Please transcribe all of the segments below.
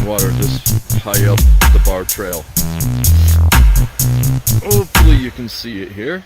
Water this high up the bar trail. Hopefully you can see it here.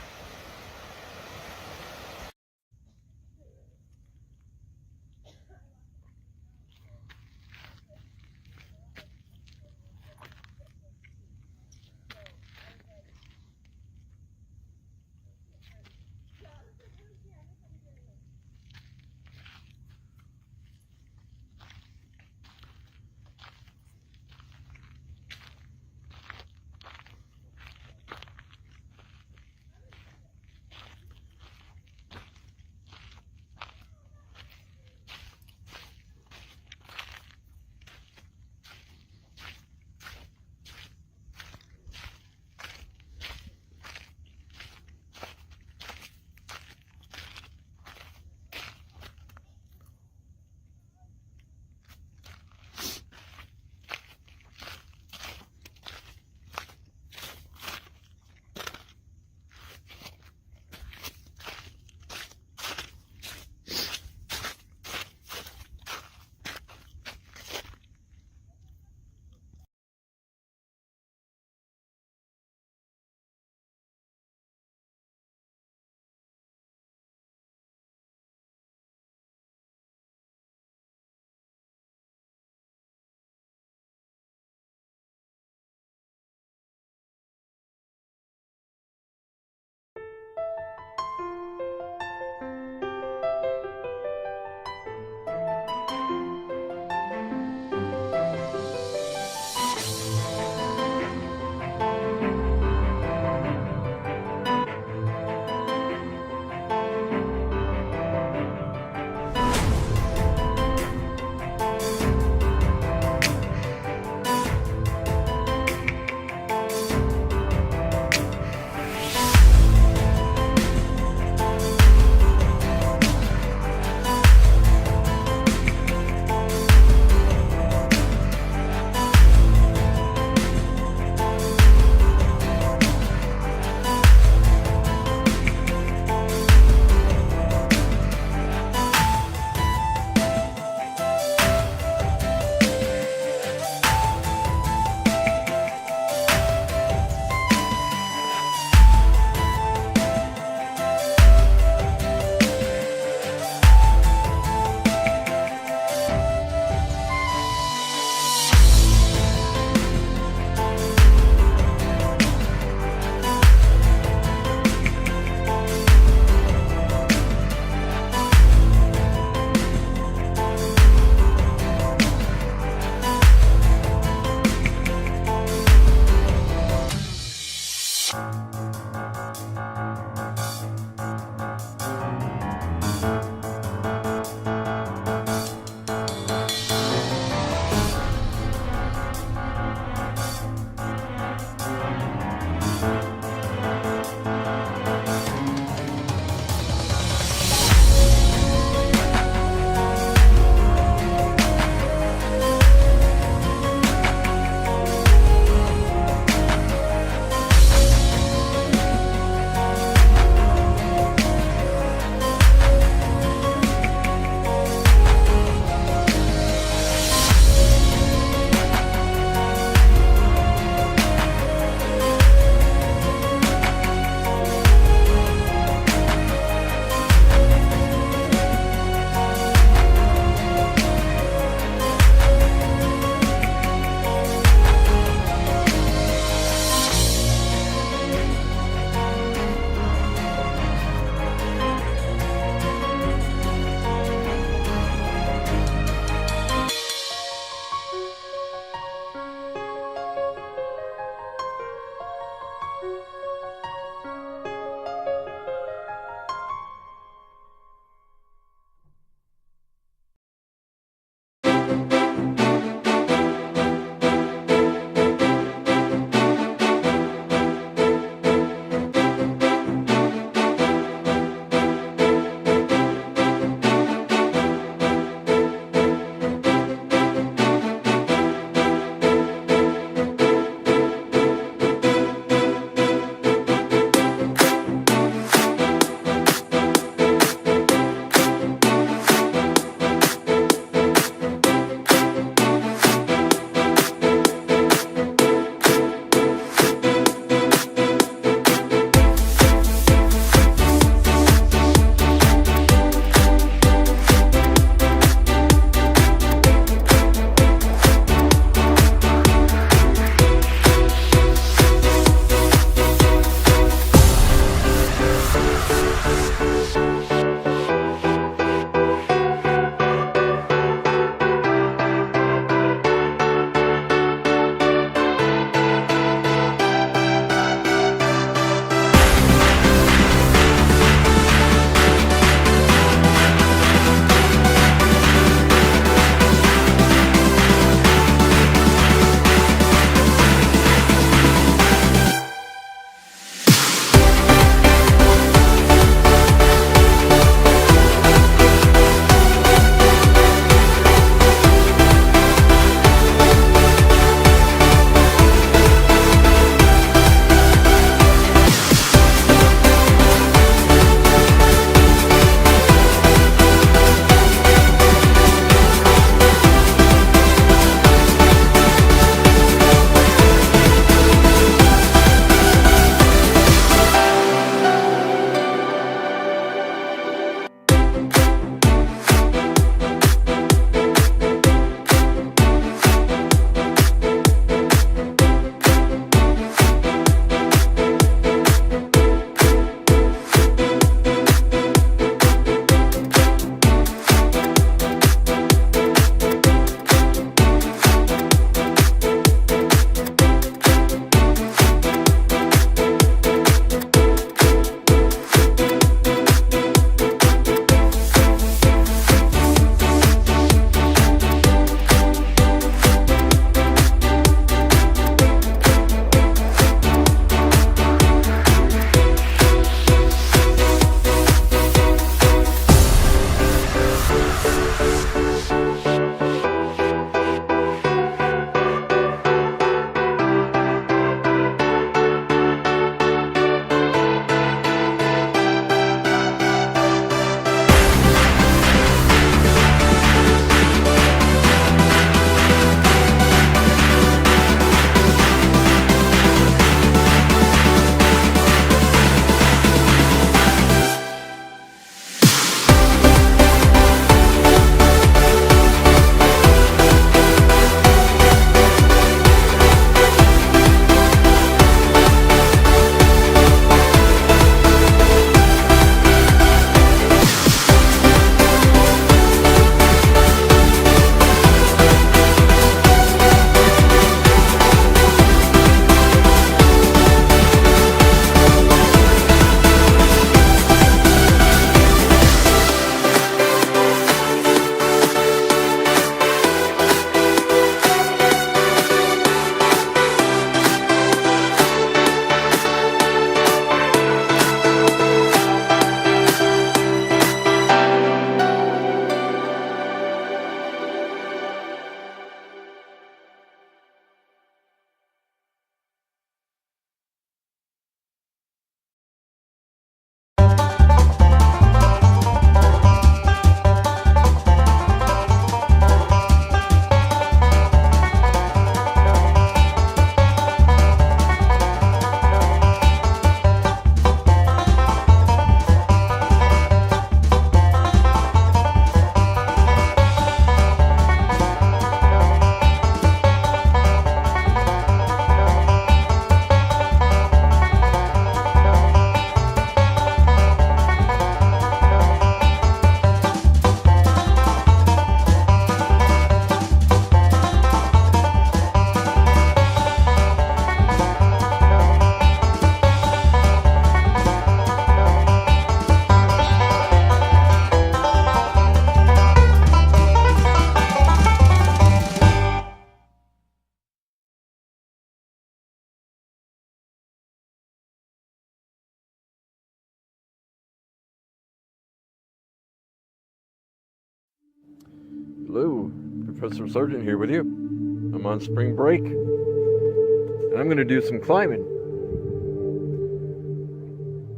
Hello, Professor Sargent here with you. I'm on spring break, and I'm going to do some climbing.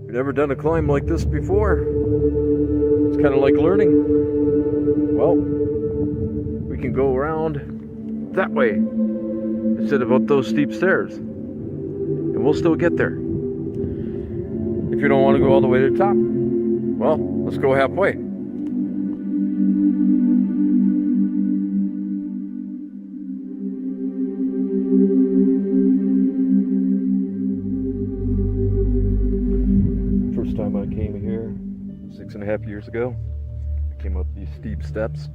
You've never done a climb like this before. It's kind of like learning. Well, we can go around that way instead of up those steep stairs, and we'll still get there. If you don't want to go all the way to the top, well, let's go halfway. First time I came here 6.5 years ago, I came up these steep steps.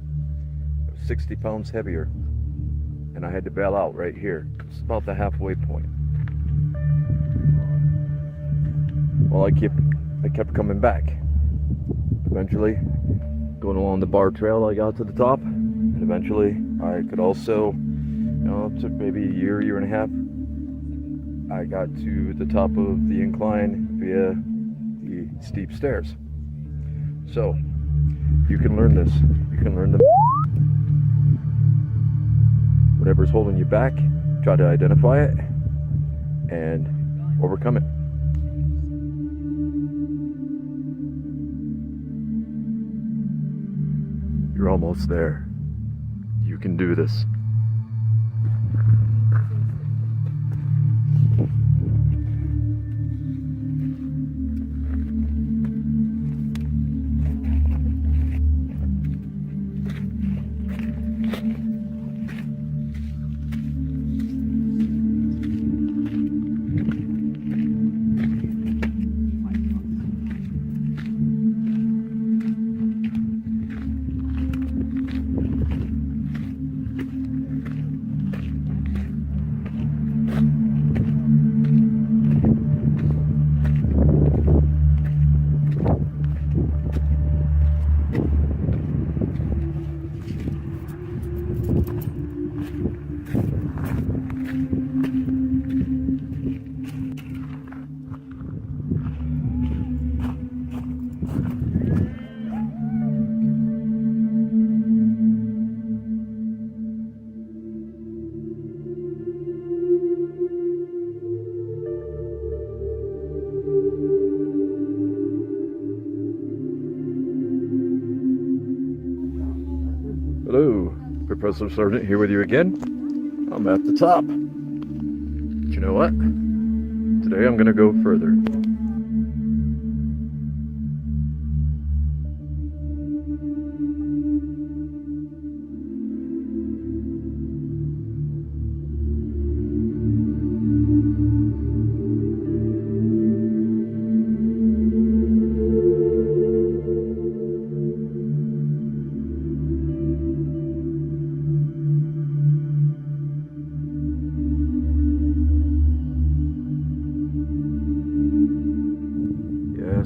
I was 60 pounds heavier, and I had to bail out right here. It's about the halfway point. Well, I kept coming back. Eventually, going along the bar trail, I got to the top, and eventually I could also, it took maybe a year and a half, I got to the top of the incline via the steep stairs. So, you can learn this. You can learn whatever's holding you back, try to identify it, and overcome it. You're almost there. You can do this. Hello, Professor Sargent here with you again. I'm at the top. But you know what? Today I'm going to go further.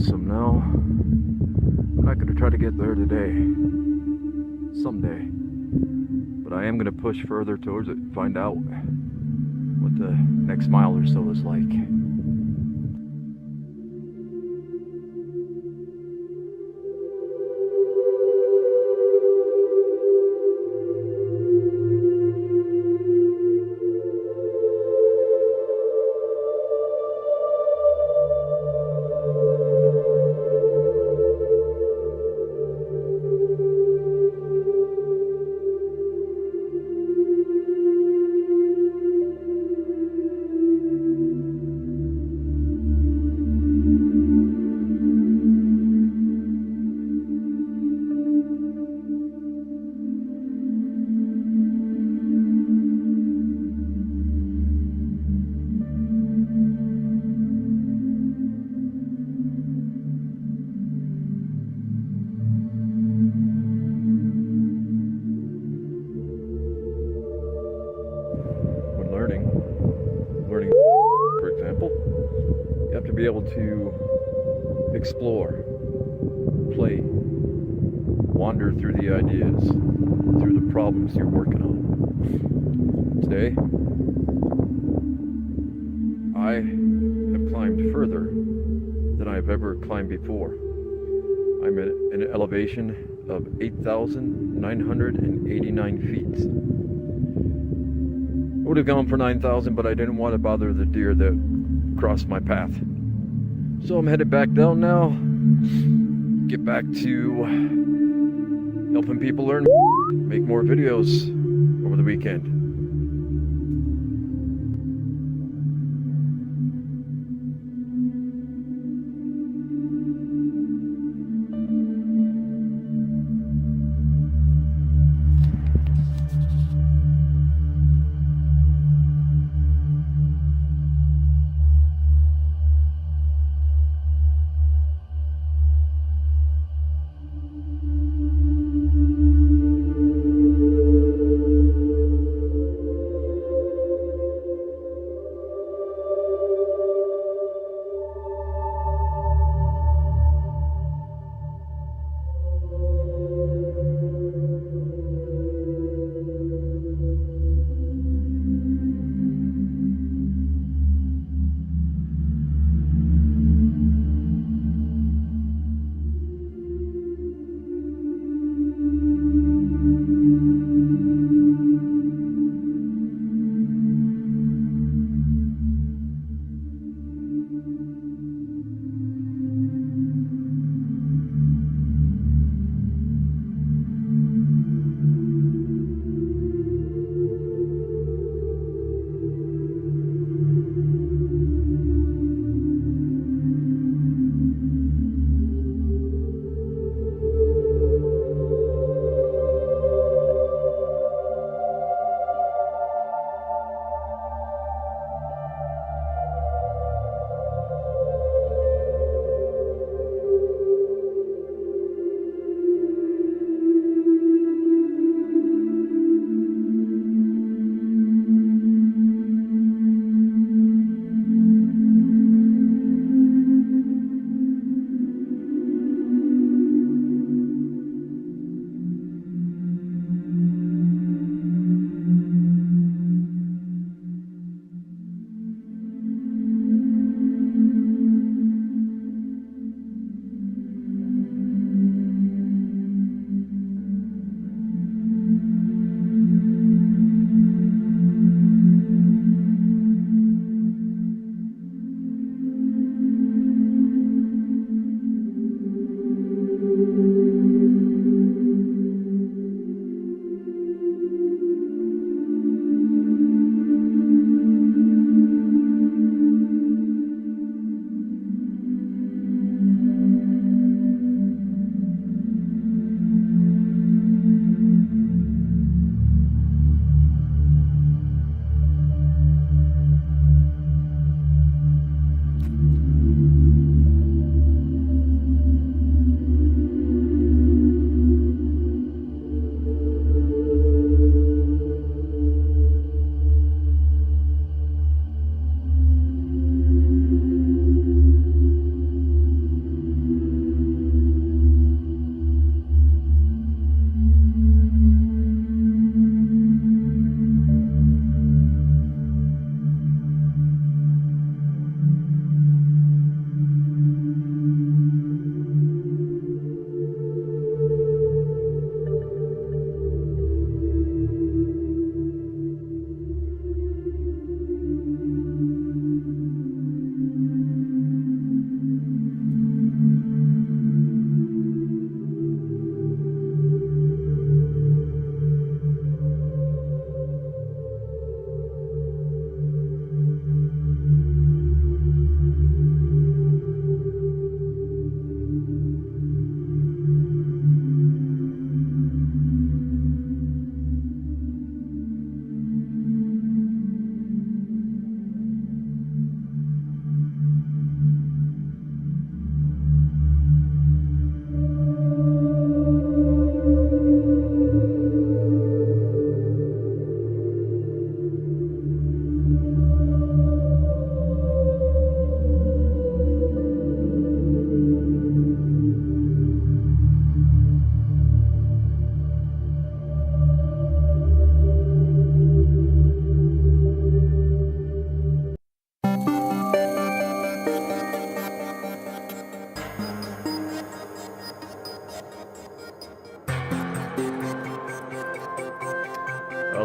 So now, I'm not going to try to get there today, someday, but I am going to push further towards it and find out what the next mile or so is like. Learning, for example, you have to be able to explore, play, wander through the ideas, through the problems you're working on. Today, I have climbed further than I've ever climbed before. I'm at an elevation of 8,989 feet. I would have gone for 9,000, but I didn't want to bother the deer that crossed my path. So I'm headed back down now. Get back to helping people learn, make more videos over the weekend.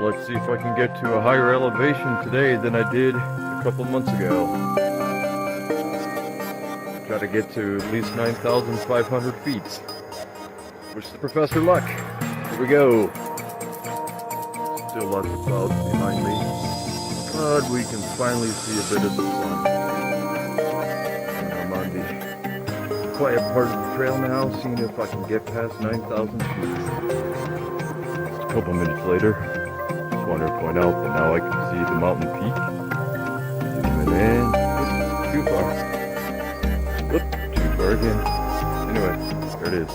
let's see if I can get to a higher elevation today than I did a couple months ago. Try to get to at least 9,500 feet. Wish the Professor luck. Here we go. Still lots of clouds behind me, but we can finally see a bit of the sun. And I'm on the quiet part of the trail now, seeing if I can get past 9,000 feet. A couple minutes later, just wanted to point out that now I can see the mountain peak. Zoom in. Too far. Whoop, too far again. Anyway, there it is.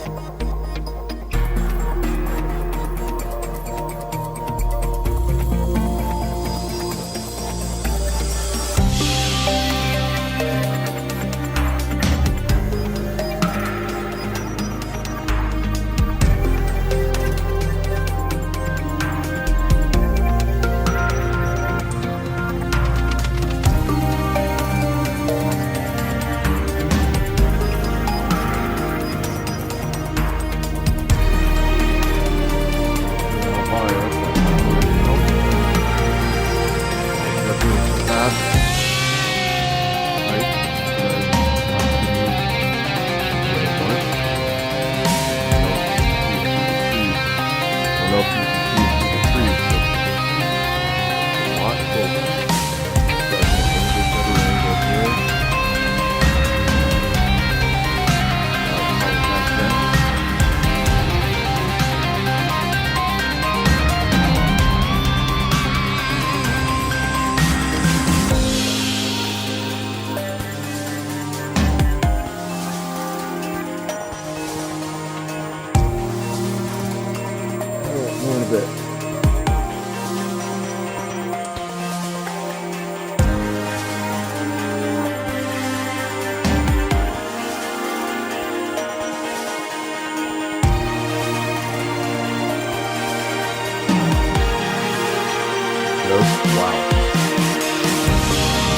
Wow.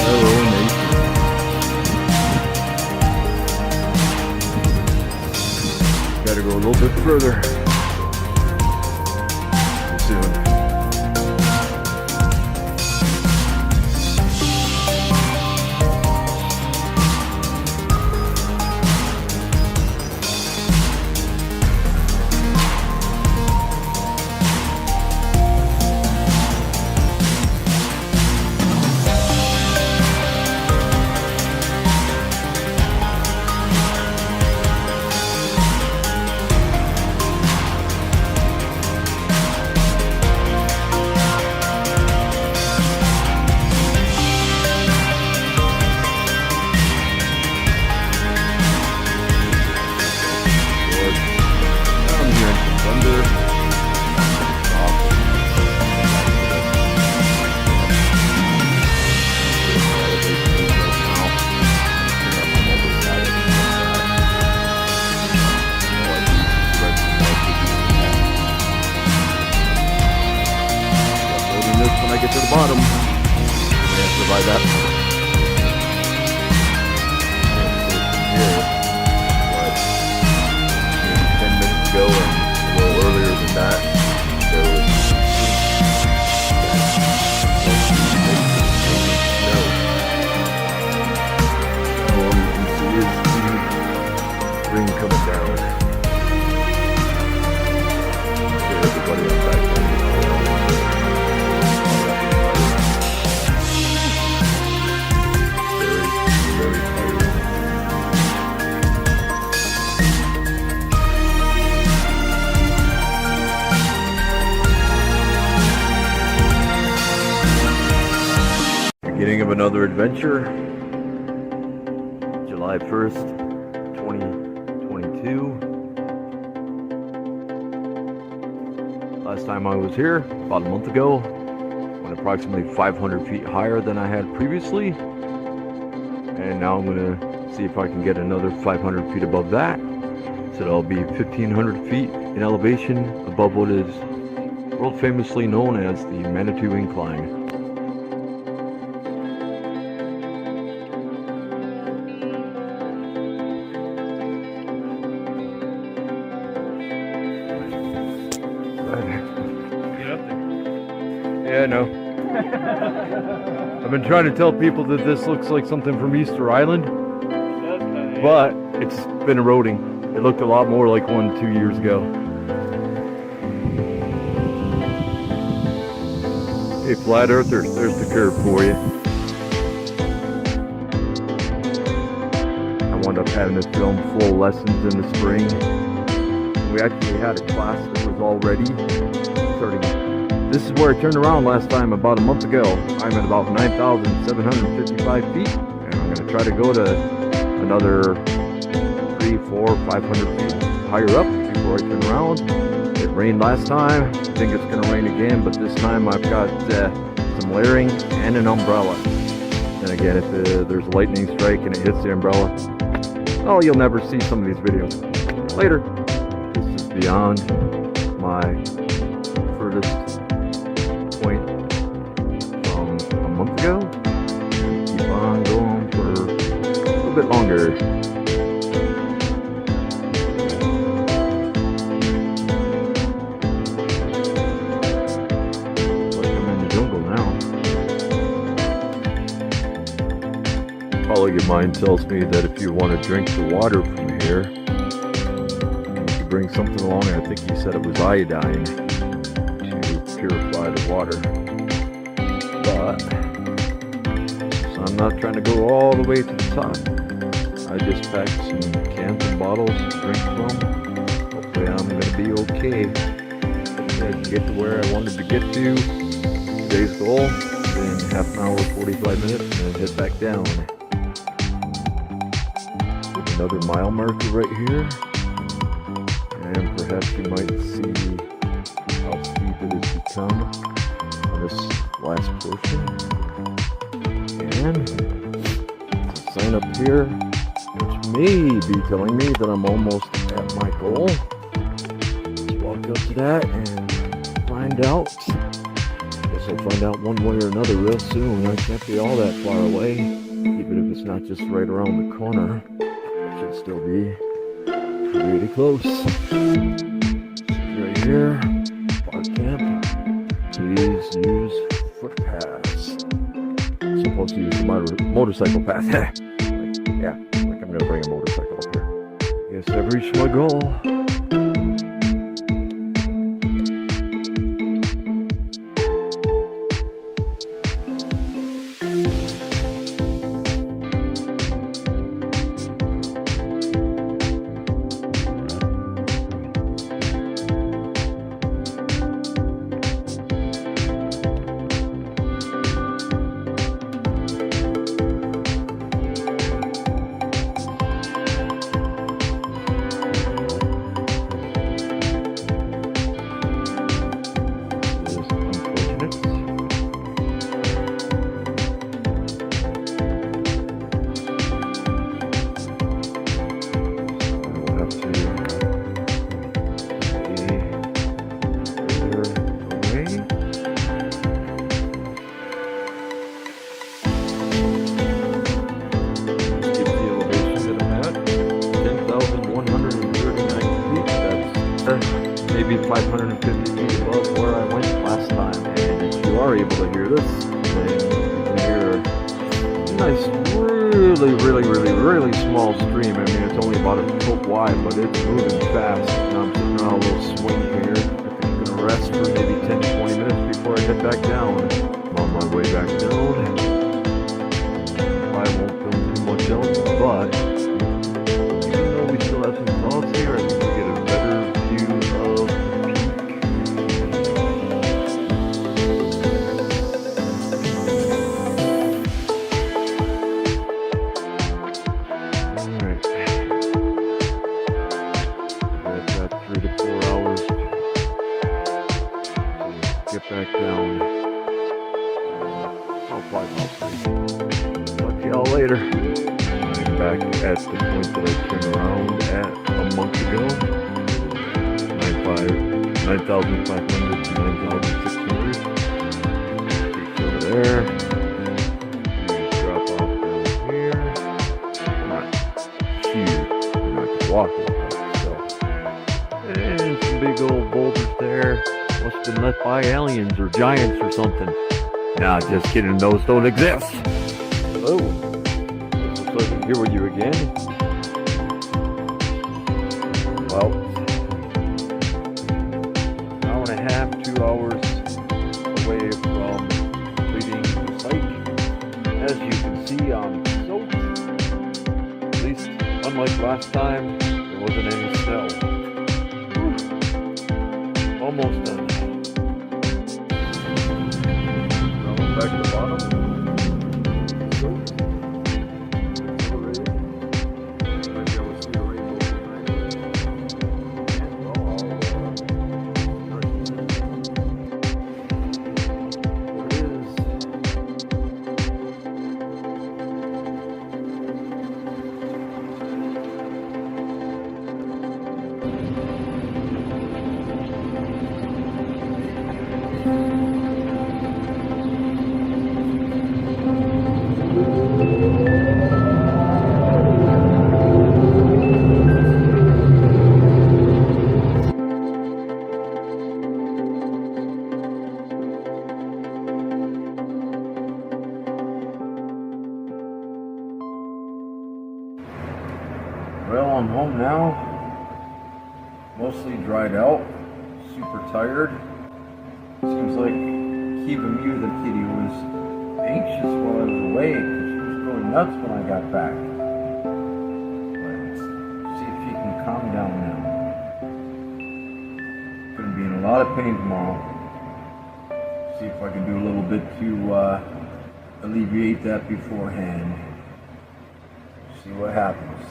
Hello, nation. Gotta go a little bit further. Soon. When I get to the bottom, I have to buy that. Here, but maybe 10 minutes ago and a little earlier than that, there was snow. All you can see is the rain coming down. Everybody on back there. Beginning of another adventure, July 1st, 2022. Last time I was here, about a month ago, went approximately 500 feet higher than I had previously. And now I'm going to see if I can get another 500 feet above that. So that'll be 1,500 feet in elevation above what is world famously known as the Manitou Incline. Yeah, I know. I've been trying to tell people that this looks like something from Easter Island, but it's been eroding. It looked a lot more like one 2 years ago. Hey, flat earthers, there's the curve for you. I wound up having to film full lessons in the spring. We actually had a class that was already starting. This is where I turned around last time about a month ago. I'm at about 9,755 feet, and I'm going to try to go to another 300, 400, 500 feet higher up before I turn around. It rained last time. I think it's going to rain again, but this time I've got some layering and an umbrella. And again, if there's a lightning strike and it hits the umbrella, oh, you'll never see some of these videos. Later. This is beyond my furthest point from a month ago. Keep on going for a little bit longer. Like I'm in the jungle now. A colleague of mine tells me that if you want to drink the water from here, bring something along, and I think he said it was iodine to purify the water. But so I'm not trying to go all the way to the top. I just packed some cans and bottles to drink from. Hopefully I'm going to be okay. Hopefully I can get to where I wanted to get to. Today's goal in half an hour, 45 minutes, and then head back down. Another mile marker right here. And perhaps you might see how steep it has become on this last portion. And a sign up here, which may be telling me that I'm almost at my goal. Let's walk up to that and find out. Guess I'll find out one way or another real soon. I can't be all that far away, even if it's not just right around the corner. It should still be pretty close. Right here, park camp. Please use footpaths. Supposed to use the motorcycle path. Like I'm gonna bring a motorcycle up here. Yes, I've reached my goal. Maybe 550 feet above where I went last time. And if you are able to hear this, then you can hear a nice, really small stream. I mean, it's only about a foot wide, but it's moving fast. And I'm sitting on a little swing here. I think I'm going to rest for maybe 10 to 20 minutes before I head back down. I'm on my way back down. I won't film too much else, but even though we still have some clouds here, I think we get a better view of Alright. I've got 3 to 4 hours to get back down. I'll fly about 3. Talk to y'all later. I'm back at the point that I turned around at a month ago. 9,500 to 9,600. Peaks over there. Drop off down here. Not huge. I'm not walking. So, and some big old boulders there. Must have been left by aliens or giants or something. Nah, just kidding. Those don't exist. Oh, looks like I'm here with you again. Well, an hour and a half, 2 hours away from completing the hike. As you can see, I'm soaked. At least, unlike last time, there wasn't any snow. Whew. Almost done. Now back to the bottom. Well, I'm home now, mostly dried out, super tired. Seems like Kiva Mew, the kitty, was anxious while I was away because she was going nuts when I got back. But see if she can calm down now. Gonna be in a lot of pain tomorrow. See if I can do a little bit to alleviate that beforehand. See what happens.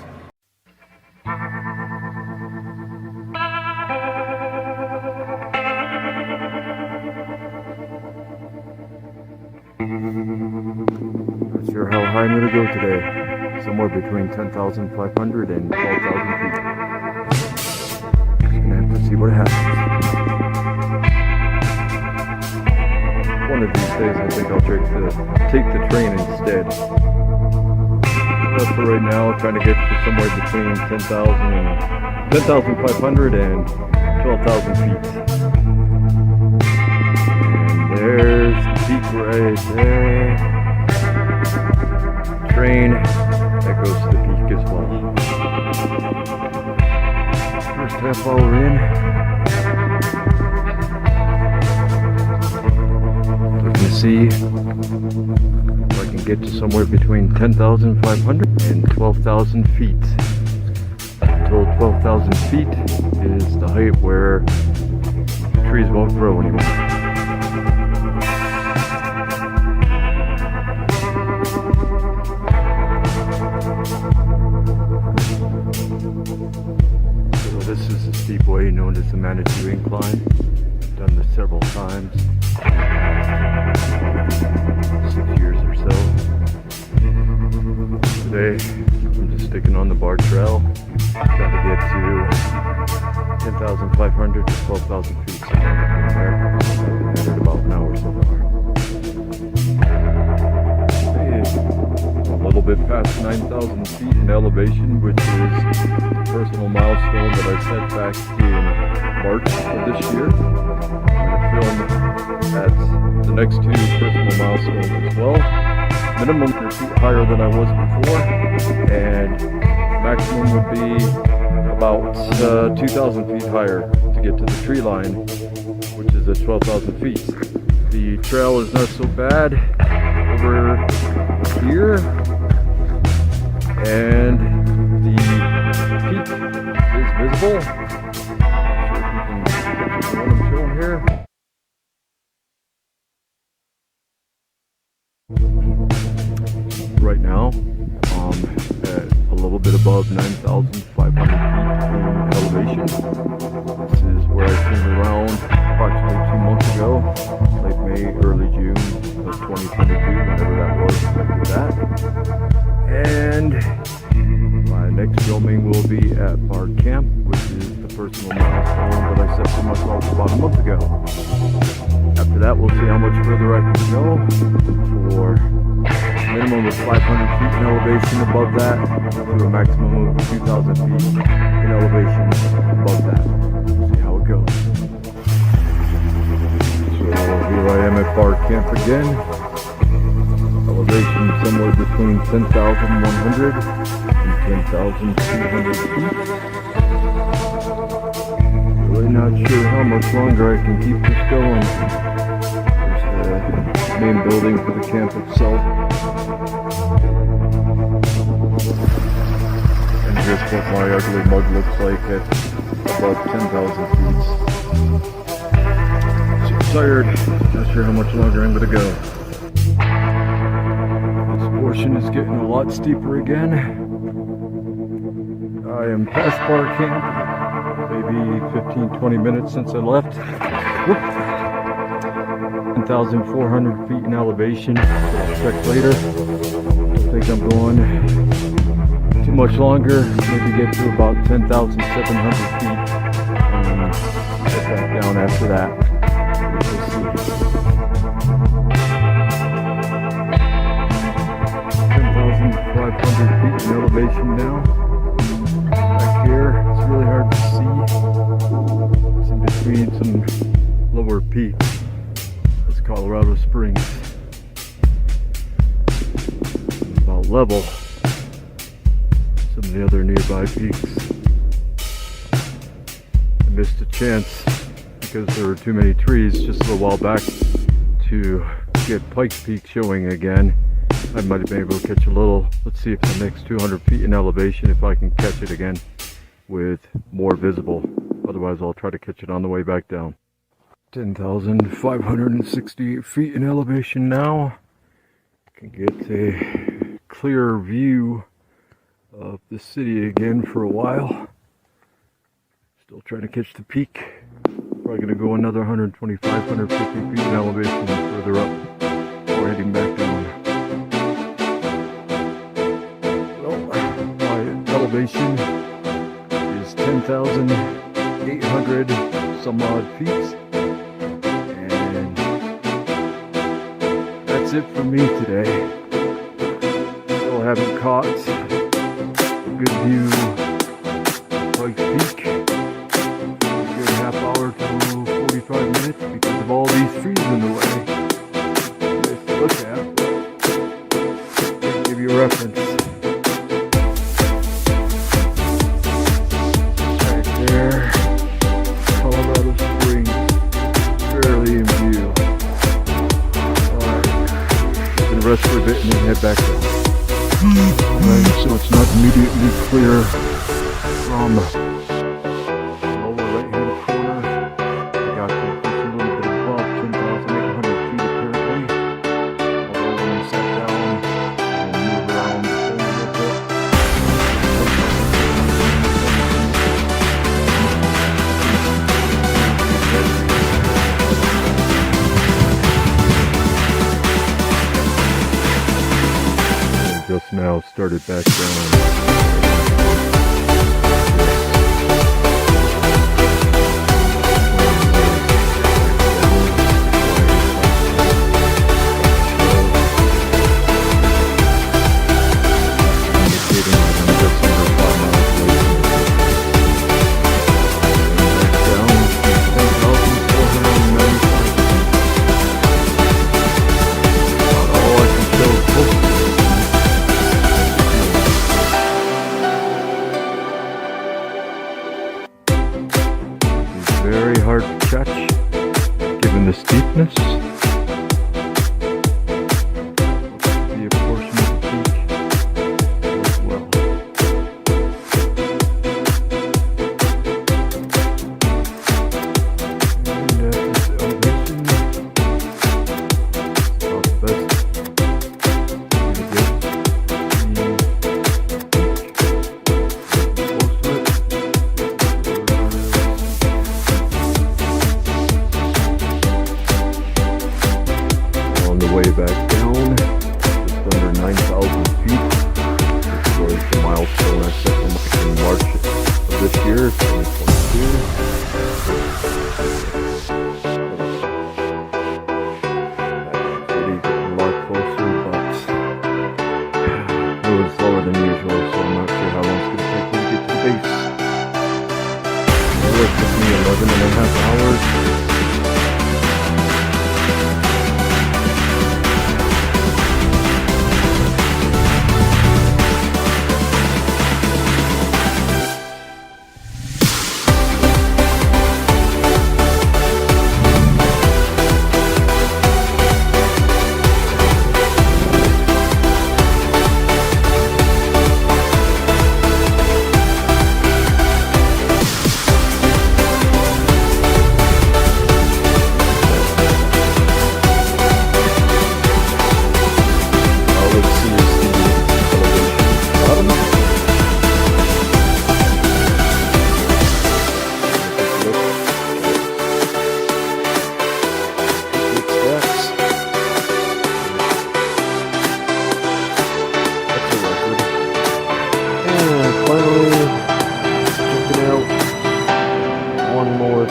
Not sure how high I'm going to go today. Somewhere between 10,500 and 12,000 feet. Just going to have to see what happens. One of these days I think I'll take the train instead. But for right now, trying to get to somewhere between 10,500 and 12,000 feet. And there's the peak right there. Train that goes to the peak as well. First half hour in. Looking to see if I can get to somewhere between 10,500 and 12,000 feet. Until 12,000 feet is the height where trees won't grow anymore. This is a steep way known as the Manitou Incline. I've done this several times, 6 years or so. Today, I'm just sticking on the bar trail, trying to get to 10,500 to 12,000 feet. So there. I've been at it about an hour so far. A little bit past 9,000 feet in elevation, which is a personal milestone that I set back in March of this year. I'm going to film at the next two personal milestones as well. Minimum 3 feet higher than I was before, and maximum would be about 2,000 feet higher to get to the tree line, which is at 12,000 feet. The trail is not so bad over here, and the peak is visible. Not sure if you can see what I'm showing here. Right now, at a little bit above 9,500 feet in elevation. This is where I came around approximately 2 months ago, late May, early June of 2022, whenever that was, I did that. And my next filming will be at Bar Camp, which is the personal milestone that I set for myself about a month ago. After that, we'll see how much further I can go for minimum of 500 feet in elevation above that to a maximum of 2,000 feet in elevation above that. See how it goes. again. Elevation somewhere between 10,100 and 10,200 feet. Really not sure how much longer I can keep this going. There's the main building for the camp itself. And here's what my ugly mug looks like at about 10,000 feet. So tired, not sure how much longer I'm going to go. This portion is getting a lot steeper again. I am past bar camp, maybe 15-20 minutes since I left. 10,400 feet in elevation. I'll check later. I think I'm going too much longer, maybe get to about 10,700 feet and get back down after that. We'll see. 10,500 feet in elevation now. Back here, it's really hard to see. It's in between some lower peaks. That's Colorado Springs. About level. Some of the other nearby peaks. I missed a chance because there were too many trees just a little while back to get Pikes Peak showing again. I might have been able to catch a little. Let's see if the next 200 feet in elevation, if I can catch it again with more visible. Otherwise I'll try to catch it on the way back down. 10,568 feet in elevation now. Can get a clearer view of the city again for a while. Still trying to catch the peak. Probably going to go another 125, 150 feet in elevation further up before heading back down. Well, my elevation is 10,800 some odd feet. And that's it for me today. Still haven't caught good view of Pikes Peak. A good half hour to 45 minutes because of all these trees in the way. Nice to look at. I'll give you a reference. Right there, Colorado Springs, barely in view. Alright, gonna rest for a bit and then head back down. Alright, so it's not immediately clear from the lower right hand corner. I got to push a little bit above 10,800 feet apparently. Although when you sat down and move around a little bit. Just now started back down. Very hard to catch, given the steepness. Be a portion of the peak as well. And at this elevation, about the best to get close to it. Way back down, just under 9,000 feet. This was the milestone I set in March of this year, 2022. Getting a lot closer, but it was slower than usual, so I'm not sure how long it's going to take me to get to the base. It took me 11 and a half hours.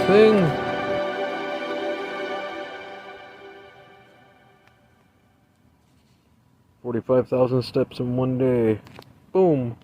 thing. 45,000 steps in one day. Boom.